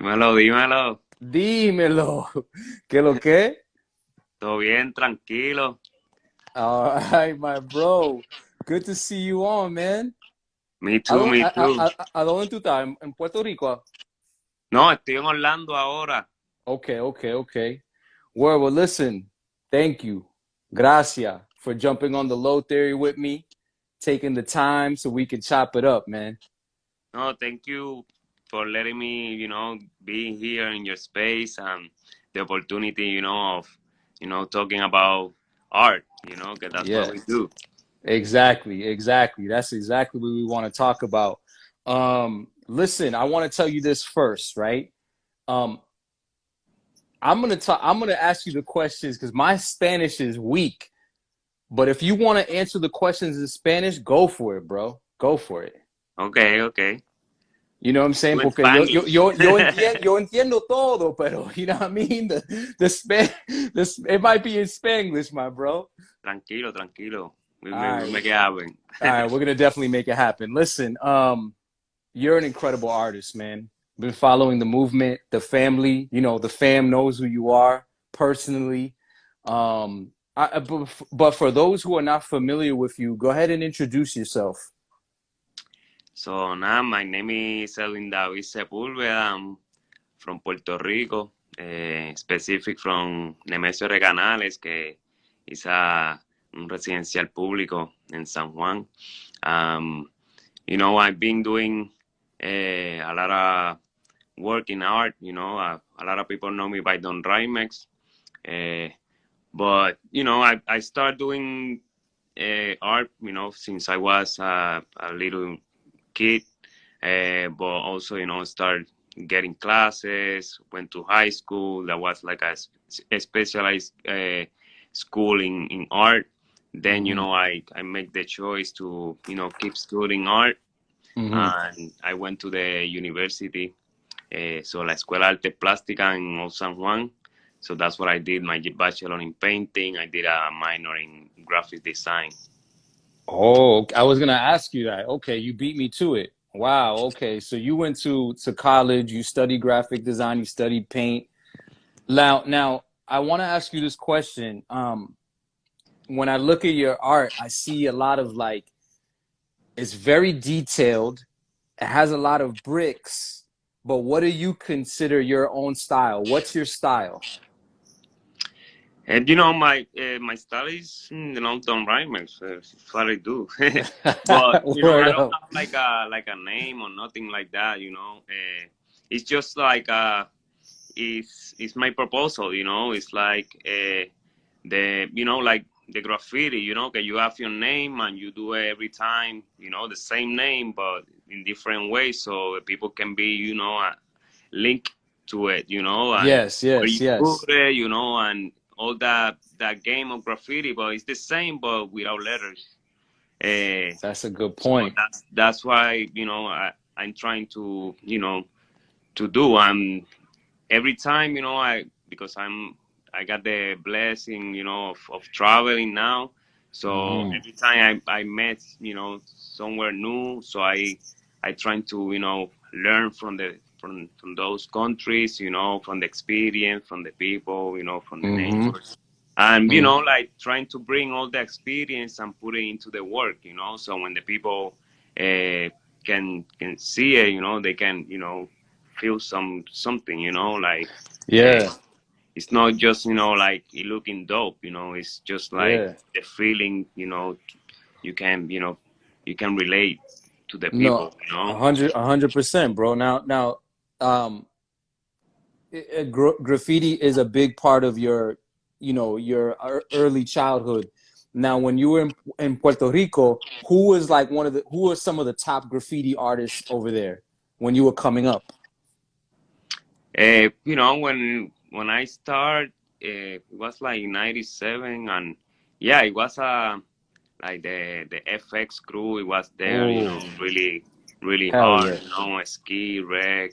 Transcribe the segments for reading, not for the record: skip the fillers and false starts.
Dímelo, dímelo. Dímelo. ¿Qué lo que? Todo bien, tranquilo. All right, my bro. Good to see you on, man. Me too, me too. ¿A dónde tú estás? ¿En Puerto Rico? No, estoy en Orlando ahora. Okay. Well, listen. Thank you. Gracias for jumping on the low theory with me, taking the time so we can chop it up, man. No, thank you for letting me, be here in your space and the opportunity, of, talking about art, because that's what Yeah, we do. exactly. That's exactly what we want to talk about. Listen, I want to tell you this first, right? Um, I'm gonna ask you the questions because my Spanish is weak. But if you want to answer the questions in Spanish, go for it, bro. Go for it. Okay, okay. You know what I'm saying? You in Porque Spanglish. yo entiendo todo, pero you know what I mean? It might be in Spanglish, my bro. Tranquilo, tranquilo. We, All we, we right. make it happen. All right, we're gonna definitely make it happen. Listen, you're an incredible artist, man. Been following the movement, the family. You know, the fam knows who you are personally. But for those who are not familiar with you, go ahead and introduce yourself. So now my name is Elvin David Sepulveda. I'm from Puerto Rico, specific from Nemesio Recanales, que es un residencial público en San Juan. Um, I've been doing a lot of work in art. A lot of people know me by Don Rimx. Uh, but, I started doing art, since I was a little kid, but also start getting classes. Went to high school. That was like a specialized school in art. Then Hmm. I make the choice to keep studying art, Hmm. and I went to the university. So la Escuela de Arte Plástica in Old San Juan. So that's what I did. My bachelor in painting. I did a minor in graphic design. Oh, I was gonna ask you that. Okay, you beat me to it. Wow. Okay, so you went to college. You studied graphic design. You studied paint. Now, I want to ask you this question. When I look at your art, I see a lot of like it's very detailed. It has a lot of bricks. But what do you consider your own style? What's your style? And my studies, Don Rimx. That's what I do. But Word I don't up. have like a name or nothing like that. It's just like it's my proposal. It's like the like the graffiti. That you have your name and you do it every time. The same name but in different ways, so people can be link to it. And Yes, where yes, you put yes. it. And all that game of graffiti, but it's the same but without letters. That's a good So point. that's why I'm trying to to do. And every time I because I got the blessing of traveling now. So Hmm. every time I met somewhere new, so I trying to learn from those countries, from the experience, from the people, from the Hmm. neighbors, and Hmm. like trying to bring all the experience and put it into the work. So when the people uh, can see it, they can feel something, like uh, Yeah, it's not just like it looking dope. It's just like yeah. the feeling. You can you can relate to the No, people. 100%, bro. Um, graffiti is a big part of your, your early childhood. Now, when you were in Puerto Rico, who was some of the top graffiti artists over there when you were coming up? When I start, it was like '97, and yeah, it was like the FX crew. It was there, Oh, really hell hard. yeah, Ski Rec.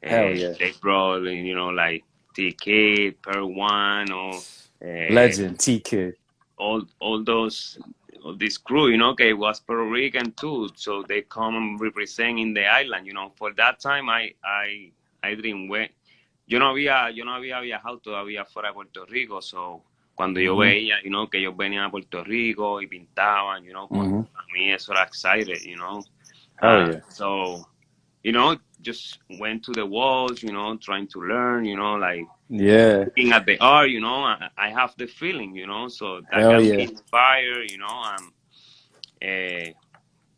hell yeah, They brought like TK Per One or uh, legend T Kid. all those all this crew. Okay, it was Puerto Rican too, so they come and represent in the island. For that time, I dream when yo no había viajado todavía fuera de Puerto Rico, so cuando yo Mm-hmm. veía, que ellos venían a Puerto Rico y pintaban, pues Mm-hmm. a mí eso era excited, Hell yeah. So, just went to the walls, trying to learn, like Yeah. looking at the art, I have the feeling, so that Hell got me yeah. inspired,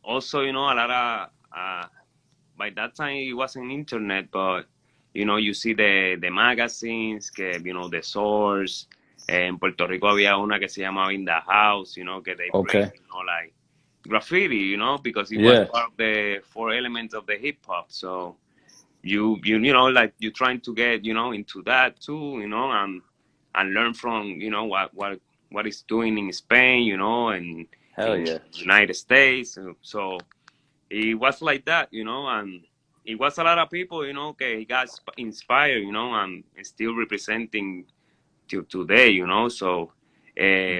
also, a lot of, by that time it wasn't internet, but, you see the magazines, que, the source. En Puerto Rico había una que se llamaba In the House, que they bring, Okay. like graffiti, because it was Yeah. part of the four elements of the hip hop. So like you're trying to get, into that too, and learn from, what it's doing in Spain, and Hell in yeah. United States. So it was like that, and it was a lot of people, que he got inspired, and still representing till today, So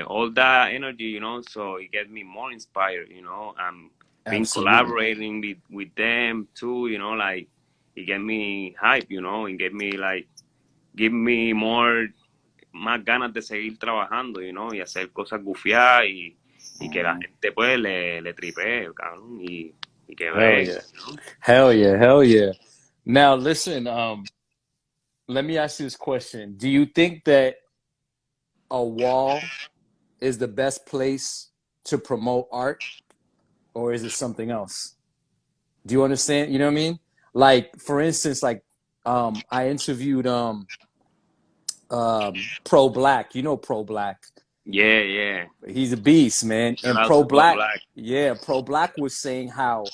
all that energy, so it gets me more inspired, and been Absolutely. collaborating with them too, like it get me hype, and get me like give me más ganas de seguir trabajando, y hacer cosas gufiadas y que la Mhm. gente pues le tripee, cabrón, y que Hell bregue, yeah. Hell yeah. Hell yeah. Now listen, let me ask you this question. Do you think that a wall is the best place to promote art, or is it something else? Do you understand? You know what I mean? Like, for instance, like I interviewed Pro Black. You know Pro Black. Yeah, yeah. He's a beast, man. Shout And out Pro to Pro Black, Black. yeah, Pro Black was saying how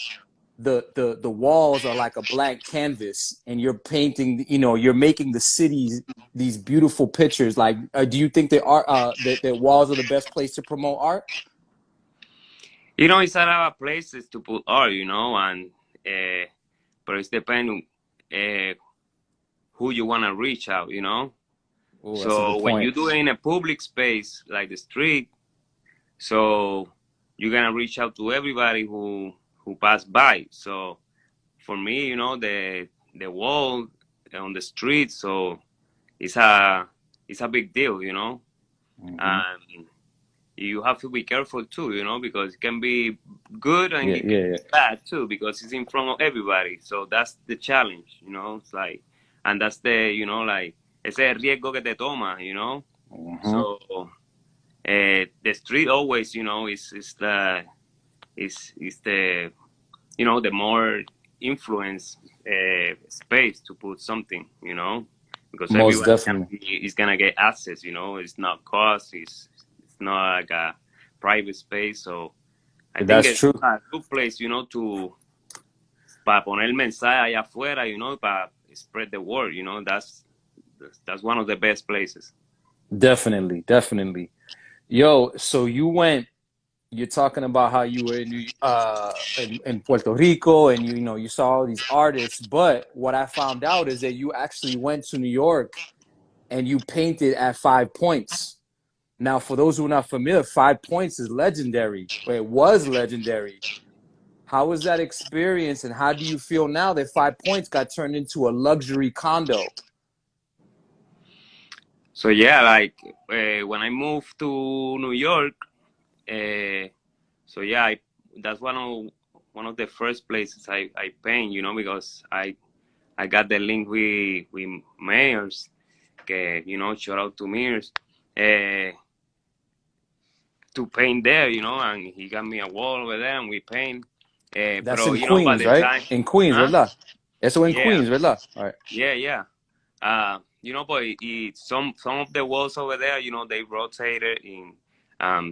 the walls are like a blank canvas, and you're painting. You're making the cities these beautiful pictures. Like, do you think that art that walls are the best place to promote art? It's a lot of places to put art, and but it's depending uh, who you want to reach out, Oh, that's a So good when point. you do it in a public space like the street, so you're gonna reach out to everybody who pass by. So for me, the wall on the street, so it's a it's a big deal, Hmm. and you have to be careful too, because it can be good and Yeah, it can yeah, yeah. be bad too, because it's in front of everybody. So that's the challenge, It's like, and that's the, like, ese es el riesgo que te toma, Hmm. So the street always, is the the more influence space to put something, because Most everybody definitely. is gonna get access, it's not cost, it's not like a private space, so I think That's it's true. a good place, to para poner el mensaje allá afuera, para spread the word, that's one of the best places. Definitely, definitely. Yo, so you're talking about how you were in Puerto Rico, and you saw all these artists, but what I found out is that you actually went to New York and you painted at 5 Points. Now, for those who are not familiar, 5 Points is legendary, or it was legendary. How was that experience, and how do you feel now that 5 Points got turned into a luxury condo? So yeah, like when I moved to New York, uh, so yeah, that's one of the first places I paint, because I got the link with mayors, que, shout out to mayors, uh, to paint there, and he got me a wall over there and we paint. That's Pero in by Queens, the right? time, In Queens, huh? ¿verdad? Eso en Yeah, Queens, ¿verdad? All right. yeah. But some of the walls over there, they rotated in.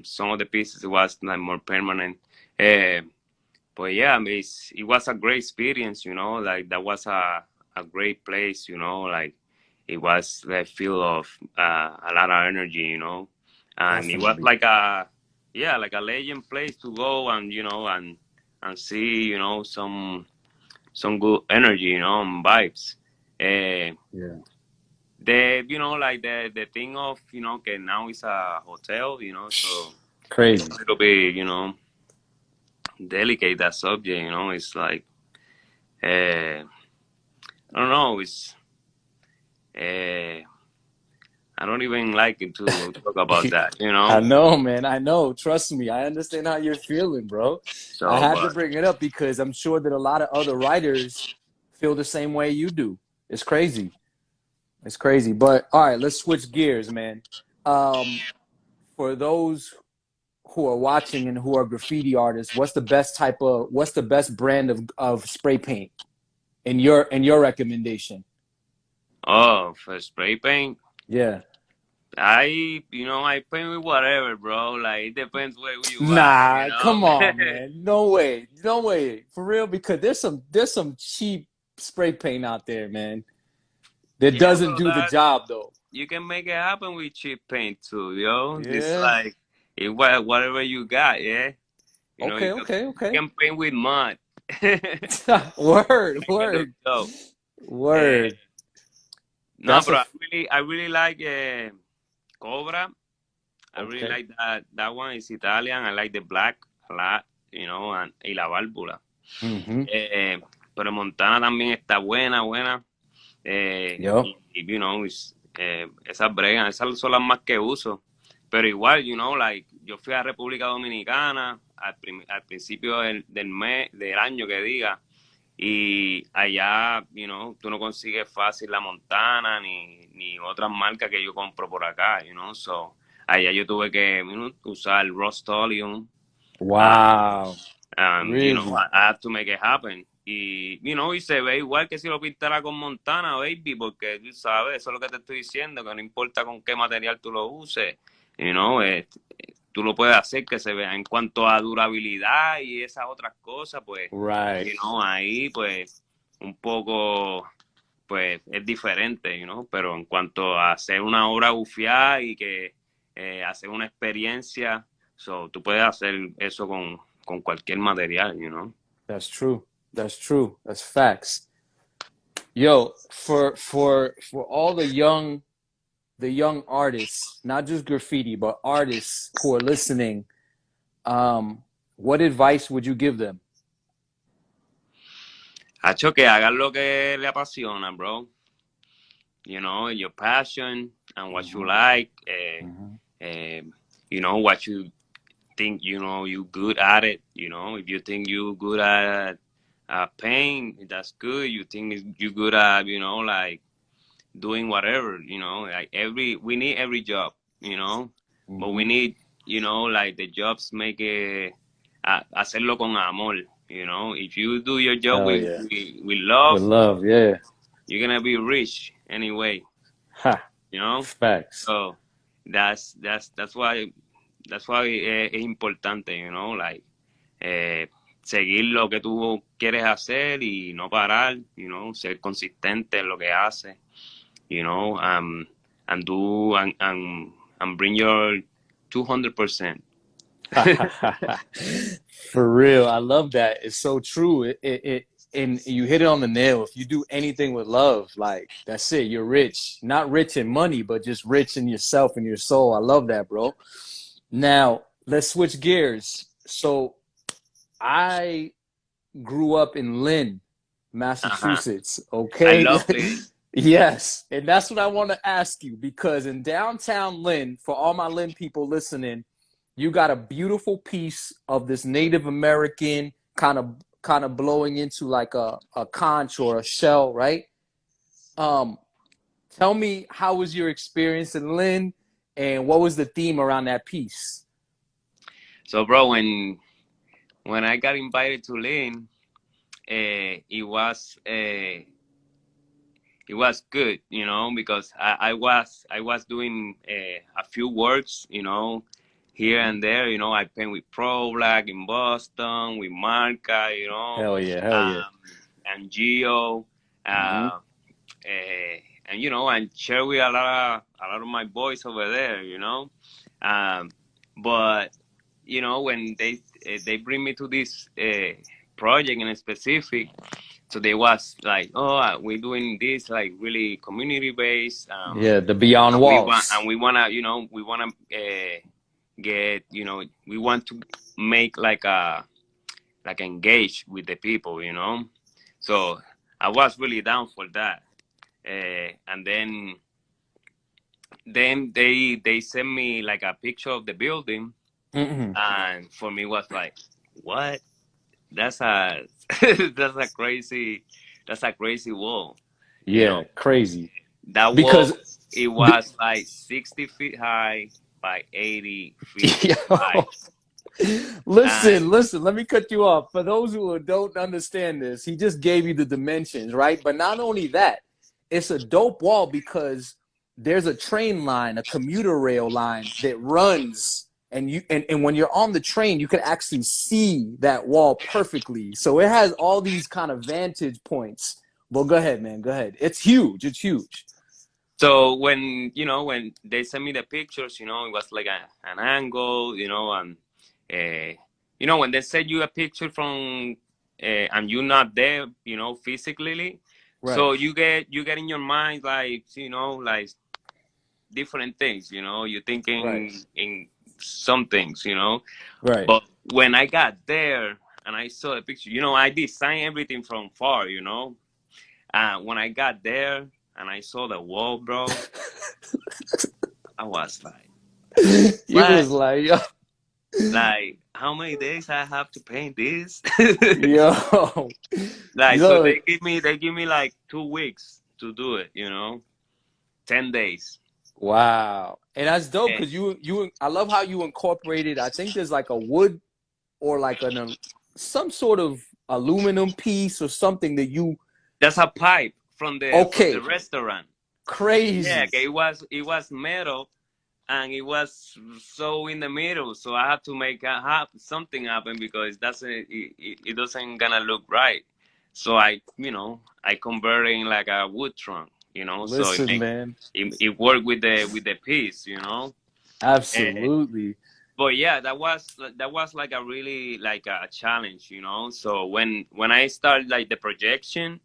Some of the pieces was like more permanent. Uh, but yeah, I mean, it was a great experience, like that was a great place, like it was like filled of a lot of energy, and it was Definitely. like like a legend place to go and and see, some good energy, and vibes. Uh, Yeah. like the thing of okay, now it's a hotel, so it's Crazy. a little bit delicate that subject, it's like uh, I don't know. It's uh, I don't even like it to talk about that, you I know. know, man. I know. Trust me. I understand how you're feeling, bro. I So, had to but bring it up because I'm sure that a lot of other writers feel the same way you do. It's crazy. It's crazy. But all right, let's switch gears, man. Um, for those who are watching and who are graffiti artists, what's the best brand of spray paint in your recommendation? for spray paint, Yeah. I paint with whatever, bro. Like it depends where you are, you Nah, know. come on, man. No way. No way. For real, because there's some cheap spray paint out there, man. That Yeah, doesn't bro. do the That job though. you can make it happen with cheap paint too, yo. It's Yeah. like whatever you got, yeah. Okay, okay, You okay. can paint with mud. Make Word, it look word, dope. Uh, word. no, That's but a I really like Cobra. I really okay. like that one. It's Italian. I like the black a lot, and y la válvula. Mm-hmm. Pero Montana también está buena. Yep. Esas bregas, esas son las más que uso. Pero igual, like, yo fui a República Dominicana al principio del mes, del año que diga, y allá, tú no consigues fácil la Montana ni otras marcas que yo compro por acá, so allá yo tuve que, usar Rust-Oleum. Wow. Really? I have to make it happen. Y se ve igual que si lo pintara con Montana, baby, porque tú sabes, eso es lo que te estoy diciendo, que no importa con qué material tú lo uses, you know, tú lo puedes hacer que se vea en cuanto a durabilidad y esas otras cosas, pues, Right. ahí, pues, un poco, pues, es diferente, pero en cuanto a hacer una obra bufiada y que hacer una experiencia, tú puedes hacer eso con cualquier material, That's true. That's true. That's facts. Yo, for all the young artists, not just graffiti, but artists who are listening, what advice would you give them? Hacho, que hagan lo que le apasiona, bro. Your passion and what you Mm-hmm. like, Mm-hmm. what you think, you good at it. If you think you good at paint, that's good. You think you good at, like doing whatever, like we need every job, but Mm-hmm. we need, like the jobs make it, hacerlo con amor, if you do your job Hell yeah. with With love, love, yeah. you're gonna be rich anyway, Ha. you know. Facts. So that's why es importante, like seguir lo que tú quieres hacer y no parar, ser consistente en lo que haces, and do and bring your 200%. For real, I love that. It's so true. And you hit it on the nail. If you do anything with love, like that's it. You're rich. Not rich in money, but just rich in yourself and your soul. I love that, bro. Now let's switch gears. So I grew up in Lynn, Uh-huh. Massachusetts. I Okay. love Lynn. Yes. And that's what I want to ask you because in downtown Lynn, for all my Lynn people listening, you got a beautiful piece of this Native American kind of blowing into like a conch or a shell, right? Um, tell me how was your experience in Lynn and what was the theme around that piece? So, bro, when I got invited to Lynn, it was good, because I was doing a few works, here Mm-hmm. and there. I paint with Pro Black in Boston, with Marca, Hell yeah, hell yeah. um, and Geo, Mm-hmm. and and share with a lot of my boys over there, um, but when they bring me to this project in specific, so they was like, oh, we're doing this like really community based, Yeah, the Beyond and Walls. we wanna, get, we want to make like engage with the people, so I was really down for that. And then they sent me like a picture of the building, Mm-mm. and for me was like, what? That's a that's a crazy wall, you know. Yeah, crazy. That wall, Because it be, was like 60 feet high by 80 feet high, yo, and listen, let me cut you off. For those who don't understand this, he just gave you the dimensions, right? But not only that, it's a dope wall because there's a train line, a commuter rail line that runs, and when you're on the train, you can actually see that wall perfectly. So it has all these kind of vantage points. Well, go ahead, man. Go ahead. It's huge. It's huge. so when they sent me the pictures, it was like an angle, and uh, when they send you a picture from and you're not there, physically, Right. so you get in your mind like like different things, you're Right. thinking in some things, Right. but when I got there and I saw the picture, I designed everything from far, when I got there and I saw the wall, bro, I was like, You what? was like, yo, Like, how many days I have to paint this? yo, Like, so look, they give me like 2 weeks to do it, 10 days. wow. And that's dope Eh, because I love how you incorporated, I think there's like a wood or like some sort of aluminum piece or something that you, That's a pipe from the okay, restaurant. Yeah, crazy. okay, it was metal, and it was so in the middle, so I had to make something happen because it doesn't gonna look right. So I convert it in like a wood trunk, so Listen, man, it worked with the piece, and, absolutely. but yeah, that was like a really like a challenge, so when I started like the projection,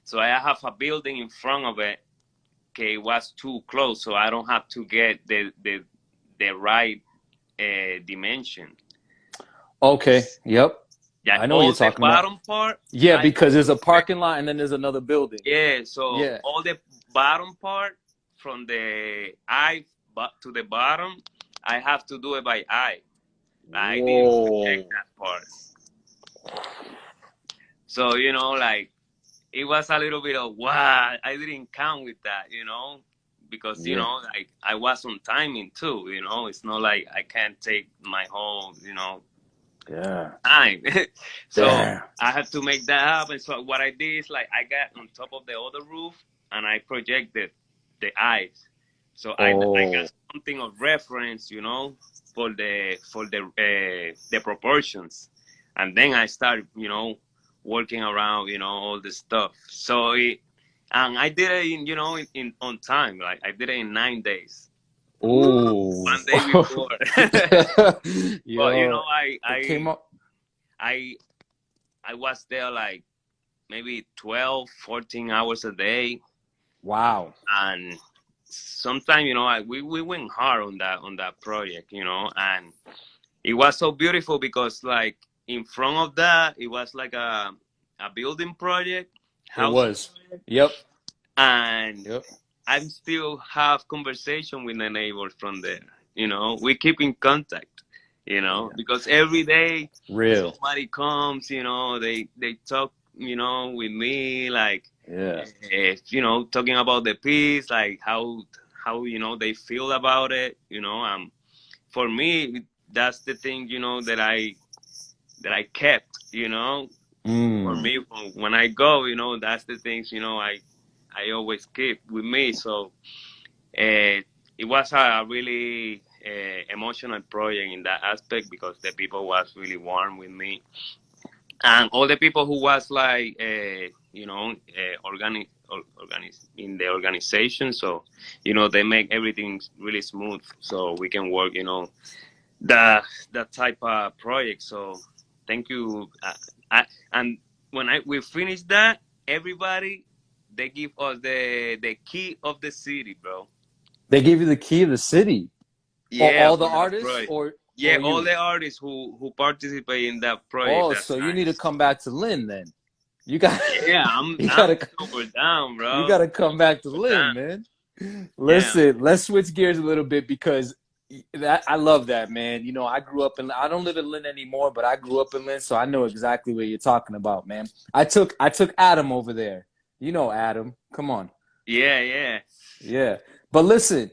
so I have a building in front of it. Okay, it was too close, so I don't have to get the right dimension. Okay, yep. Yeah, I know what you're all the talking about. bottom part, Yeah, I have because there's to a make. parking lot and then there's another building. Yeah, so Yeah. all the bottom part from the eye to the bottom, I have to do it by eye. I didn't project Whoa. that part, so like it was a little bit of wow. I didn't count with that, because Yeah. like I was on timing too. It's not like I can't take my whole Yeah. time. So Damn. I had to make that happen. So what I did is like I got on top of the other roof and I projected the eyes. So I got Oh. something of reference, for the proportions, and then I started, working around, all the stuff. So and I did it in on time. Like I did it in 9 days. Woo! Oh. One day before. But Yo, I it came I up. I I was there like maybe 12, 14 hours a day, Wow. and sometimes we went hard on that project, and it was so beautiful because like in front of that it was like a building project, It housing was. project, Yep. and Yep. I still have conversation with the neighbors from there. We keep in contact. Yeah. Because every day Real. somebody comes. They talk. With me like, Yeah. talking about the piece, like how they feel about it. For me, that's the thing. That I kept. For Mm. me, when I go, that's the things. I always keep with me. So uh, it was a really emotional project in that aspect because the people was really warm with me, and all the people who was like in the organization. So they make everything really smooth, so we can work. The that type of project. So thank you. And when we finish that, everybody they give us the key of the city, bro. They gave you the key of the city. Yeah, All for the that artists project. Yeah, or all you? the artists who participate in that project Oh, that so you need to times. come back to Lynn then. You got Yeah, I'm you I'm gotta super down, you bro. gotta come back to Super Lynn, down. man. Yeah. Listen, let's switch gears a little bit because that I love that, man. You know, I grew up in I don't live in Lynn anymore, but I grew up in Lynn, so I know exactly what you're talking about, man. I took Adam over there. You know Adam. Come on. Yeah, yeah. Yeah. But listen,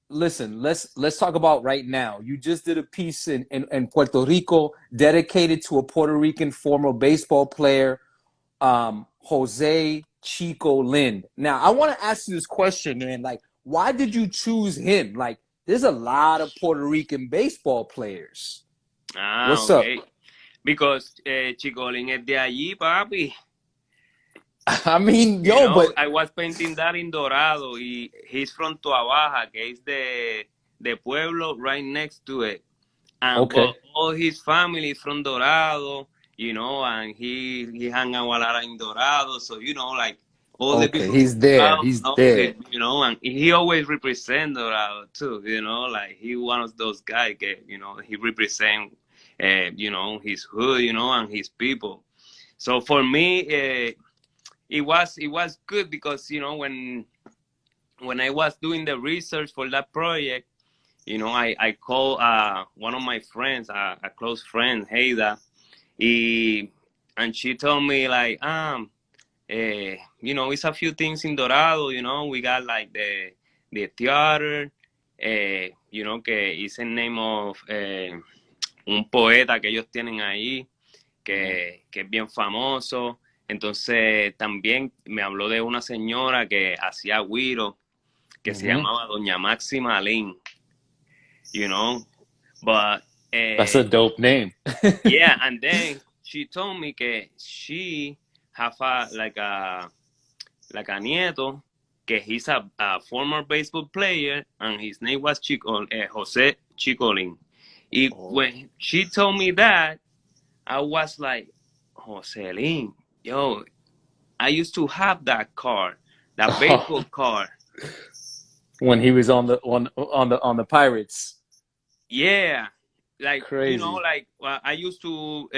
let's talk about right now. You just did a piece in Puerto Rico dedicated to a Puerto Rican former baseball player, Jose Chico Lind. Now, I want to ask you this question, man. Like, why did you choose him? Like, there's a lot of Puerto Rican baseball players. Ah, What's up? okay. Because Chicolín es de allí, papi. I mean, You yo, know, but I was painting that in Dorado. He's from Toa que is the pueblo right next to it. But okay, all his family is from Dorado, you know, and he hang out a lot in Dorado. So, you know, like all the okay, people from he's there. Dorado He's know there. him, you know, and he always represent Dorado too, you know, like he one of those guys that, you know, he represent, you know, his hood, you know, and his people. So for me, it was good because, you know, when I was doing the research for that project, you know, I called one of my friends, a close friend, Heida, he, and she told me like, you know, it's a few things in Dorado, you know, we got like the theater, you know, que is the name of un poeta que ellos tienen ahí, Mhm. que es bien famoso. Entonces también me habló de una señora que hacía güiro, que se Mhm. llamaba Doña Máxima Lin, you know. But That's a uh, dope name. yeah, and then she told me que she have like a nieto, que he's a former baseball player, and his name was Jose Chicolin. Oh. When she told me that, I was like, Joselin, yo, I used to have that car, that baseball car. When he was on the Pirates. Yeah, like you know, Crazy. like I used to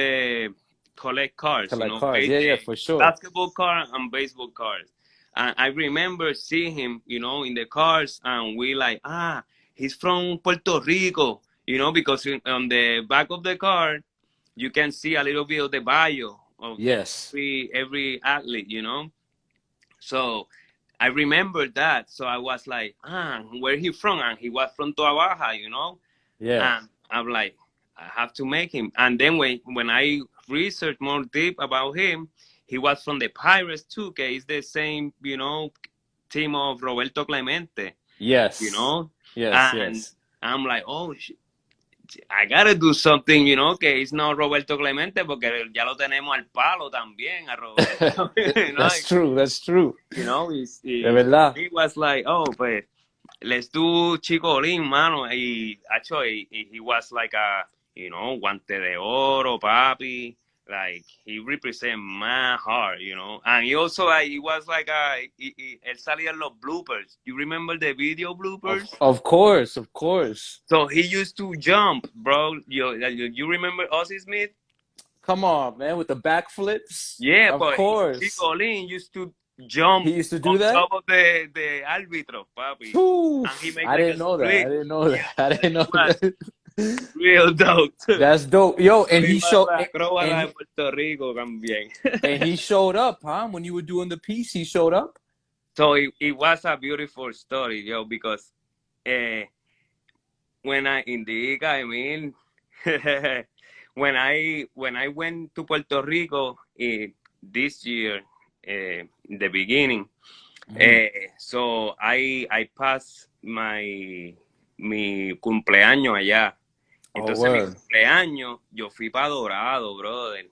collect cars, you Collect know, cars. Yeah, yeah, for sure. basketball cars and baseball cars. And I remember seeing him, you know, in the cars, and we like, he's from Puerto Rico, you know, because on the back of the car you can see a little bit of the bio of Yes. every athlete, you know. So I remember that. So I was like, where he from? And he was from Toa Baja, you know. Yeah. And I'm like, I have to make him. And then when I researched more deep about him, he was from the Pirates too, que is the same, you know, team of Roberto Clemente, you Yes. know. Yes, And yes. I'm like, oh, I gotta do something, you know, que it's not Roberto Clemente, porque ya lo tenemos al palo también, a Roberto, you know, That's true. That's true. you know, De verdad. he was like, oh, pues, let's do Chicolín, mano. Y actually, he was like a, you know, guante de oro, papi. Like, he represent my heart, you know. And he also, like, he was like él salía en los bloopers. You remember the video Of bloopers? of course, of course. So he used to jump, bro. You remember Ozzy Smith? Come on, man, with the backflips. Yeah, Of but course. Chicolín used to jump He used to do on that? top of the árbitro, papi. And he Oof, make I like a didn't know that. I split. didn't know that. Yeah, I it didn't know was that. real dope too. That's dope. Yo, So he was la acróbata and de he Puerto Rico también. and he showed up, huh? When you were doing the piece, he showed up? So it was a beautiful story, yo, because uh, when I indeed, I mean, when I went to Puerto Rico this year, in the beginning, Mhm. so I passed mi cumpleaños allá. Oh, Entonces mi word. cumpleaños yo fui para Dorado, brother.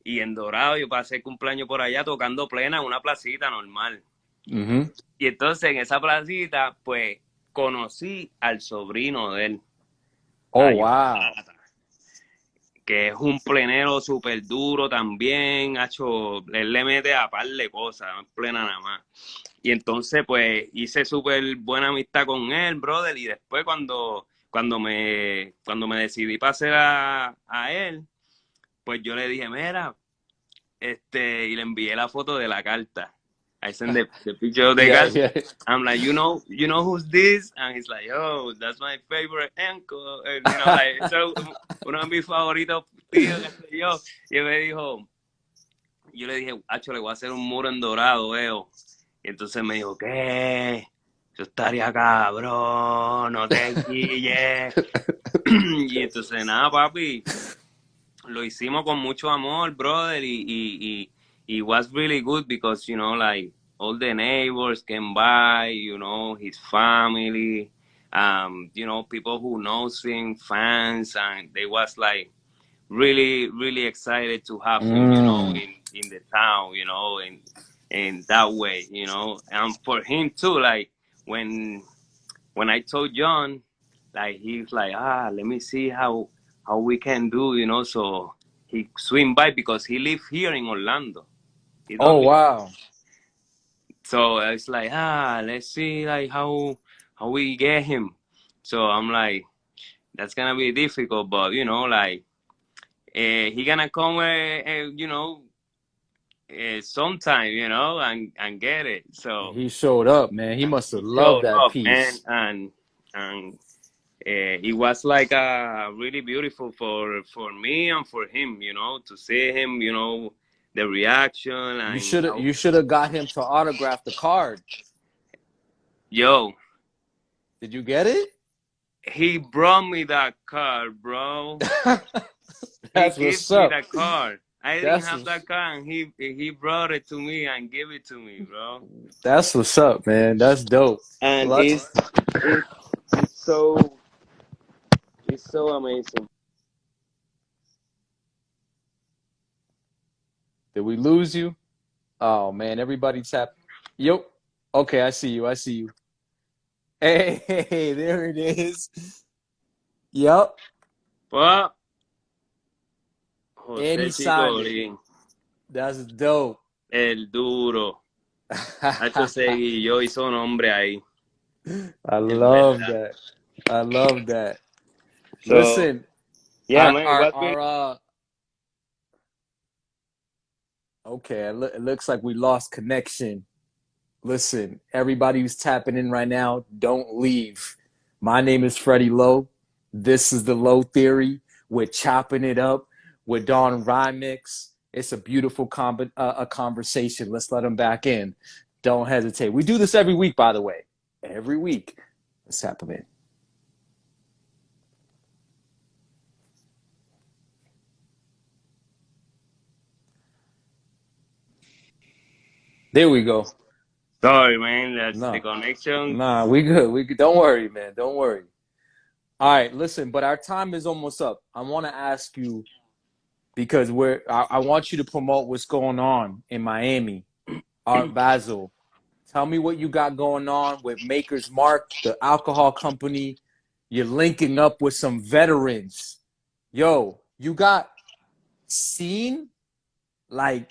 Y en Dorado yo pasé el cumpleaños por allá tocando plena en una placita normal. Hmm. Y entonces en esa placita, pues, conocí al sobrino de él, Oh, a John wow. Plata, que es un plenero súper duro también, hecho, él le mete a par de cosas, no es plena nada más. Y entonces, pues, hice súper buena amistad con él, brother, y después cuando me decidí para hacer a él, pues yo le dije, mira, y le envié la foto de la carta. I sent the picture of the Yeah, carta. yeah. I'm like, you know who's this? And he's like, oh, that's my favorite uncle. And, you know, like, so, uno de mis favoritos tíos, qué sé yo. Y me dijo, yo le dije, Acho, le voy a hacer un muro en dorado, veo. Y entonces me dijo, ¿qué? Yo estaría cabrón, no te guilles. Y entonces, nada, papi, lo hicimos con mucho amor, brother, y was really good because, you know, like, all the neighbors came by, you know, his family, you know, people who knows him, fans, and they was like really, really excited to have him, you know, Mm. in the town, you know, in that way, you know, and for him too, like, when when I told John, like he's like, let me see how we can do, you know. So he swing by because he live here in Orlando. He Oh don't live. wow. So it's like, let's see like how we get him. So I'm like, that's gonna be difficult, but you know, like he gonna come, you know, sometime, you know, and get it. So He showed up, man. He must have he loved showed that up, man, piece. and it was like really beautiful for me and for him, you know, to see him, you know, the reaction and how, You should have got him to autograph the card. yo, Did you get it? he brought me that card, bro. He That's gave what's me up. that card. I didn't That's have what's that card, and he brought it to me and gave it to me, bro. that's what's up, man. That's dope. And Well, it's so it's so amazing. did we lose you? Oh man, everybody tap. Yep. Okay, I see you. I see you. Hey, there it is. Yep. But And José he signed it. Chicolín, That's dope. el duro. Hacho seguí, yo hizo un hombre ahí, I en love verdad. that. I love that. So, Listen, yeah, man, it was really. our okay, it looks like we lost connection. Listen, everybody who's tapping in right now, don't leave. My name is Freddie Lowe. This is the Low Theory. We're chopping it up with Don Rimx. It's a beautiful a conversation. Let's let them back in. Don't hesitate. We do this every week, by the way. Every week. Let's tap them in. There we go. Sorry, man, that's the No, connection. nah, we good. We good. Don't worry, man. Don't worry. All right, listen, but our time is almost up. I want to ask you because I want you to promote what's going on in Miami, Art Basel. Tell me what you got going on with Maker's Mark, the alcohol company. You're linking up with some veterans. Yo, you got seen like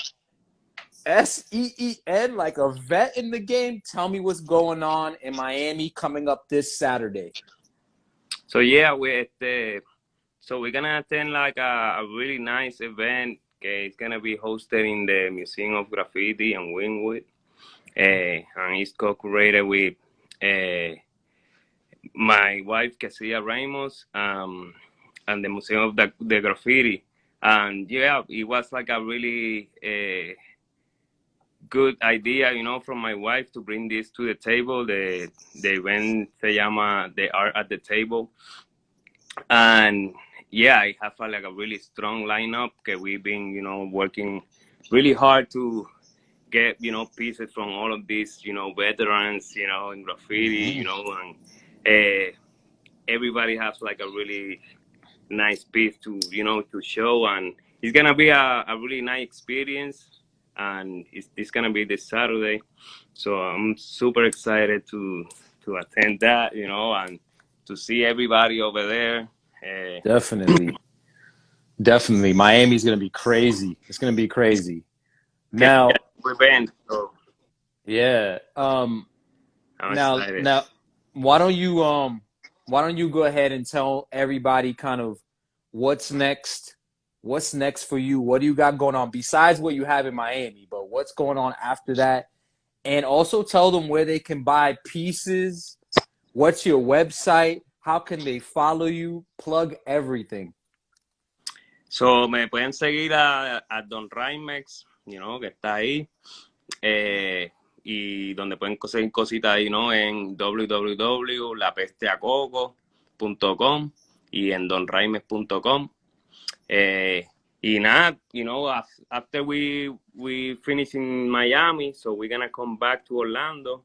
SEEN, like a vet in the game. Tell me what's going on in Miami coming up this Saturday. So yeah, so we're gonna attend like a really nice event. Okay, it's gonna be hosted in the Museum of Graffiti in Wynwood, and it's co-curated with uh, my wife, Casia Ramos, and the Museum of the Graffiti. And yeah, it was like a really good idea, you know, from my wife to bring this to the table. The event se llama The Art at the Table. And yeah, I have like a really strong lineup because we've been, you know, working really hard to get, you know, pieces from all of these, you know, veterans, you know, in graffiti, you Mm-hmm. know, and uh, everybody has like a really nice piece to, you know, to show. And it's gonna be a really nice experience, and it's gonna be this Saturday. So I'm super excited to attend that, you know, and to see everybody over there. Definitely. Definitely. Miami's going to be crazy. It's going to be crazy. Que fui Now, a tu evento, so yeah. I'm excited. Now why don't you why don't you go ahead and tell everybody kind of what's next, What's next for you? What do you got going on besides what you have in Miami? But what's going on after that? And also tell them where they can buy pieces. What's your website? How can they follow you? Plug everything. So, me pueden seguir a Don Rimx, que está ahí. Y donde pueden conseguir cositas ahí, en www.lapesteacoco.com y en donrimes.com. Y nada, after we finish in Miami, so we're gonna come back to Orlando.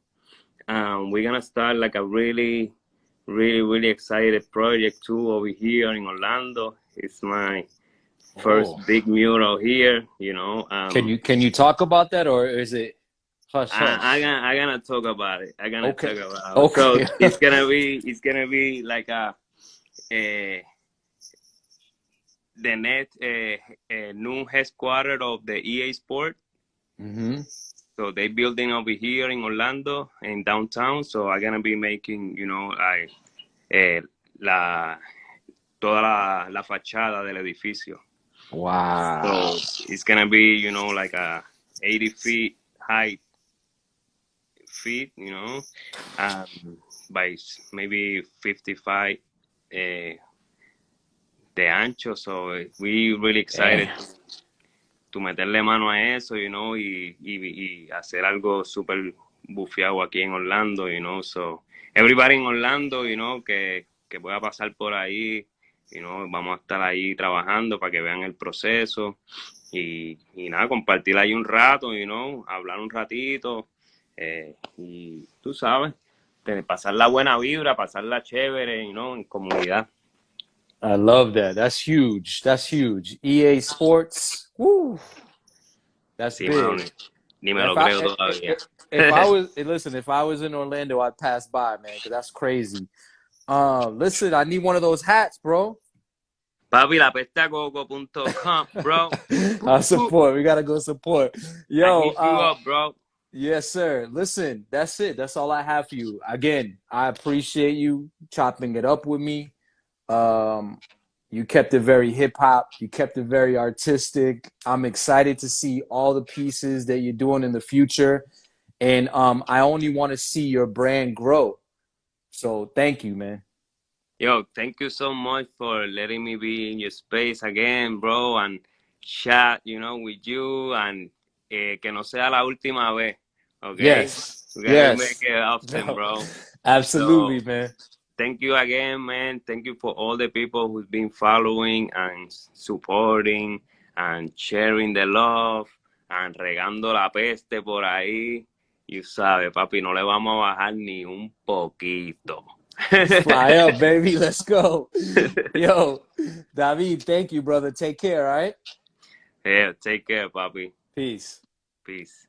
We're gonna start like a really, really, really excited project too over here in Orlando. It's my first big mural here. Can you talk about that, or is it hush I hush? I gonna talk about it. Okay. So Okay. it's gonna be like a the next new headquarters of the EA Sport. Mm-hmm. So they building over here in Orlando, in downtown. So I'm gonna be making, like la toda la fachada del edificio. Wow. So it's gonna be, like a 80 feet high feet, by maybe 55 uh, de ancho. So we really excited Damn. to meterle mano a eso, y hacer algo súper bufiado aquí en Orlando, So everybody in Orlando, que pueda pasar por ahí, vamos a estar ahí trabajando para que vean el proceso y nada, compartir ahí un rato, hablar un ratito, y tú sabes, pasar la buena vibra, pasarla chévere, en comunidad. I love that. That's huge. That's huge. EA Sports. Woo. That's Sí, mano, big. ni me If lo I creo todavía. if I was listen, if I was in Orlando, I'd pass by, man, because that's crazy. Listen, I need one of those hats, bro. Papi, lapestacoco.com, bro. I support. We gotta go support. I Yo, hit you up, bro. yes, sir. Listen, that's it. That's all I have for you. Again, I appreciate you chopping it up with me. Um, you kept it very hip hop. You kept it very artistic. I'm excited to see all the pieces that you're doing in the future, and I only want to see your brand grow. So thank you, man. Yo, thank you so much for letting me be in your space again, bro, and chat, with you, and que no sea la última vez, okay? Yes, We're gonna make yes. it often, No, bro. So, absolutely, man. thank you again, man. Thank you for all the people who've been following and supporting and sharing the love and regando la peste por ahí. You sabe, papi, no le vamos a bajar ni un poquito. Fly up, baby. Let's go. Yo, David, thank you, brother. Take care, all right? Yeah, take care, papi. Peace. Peace.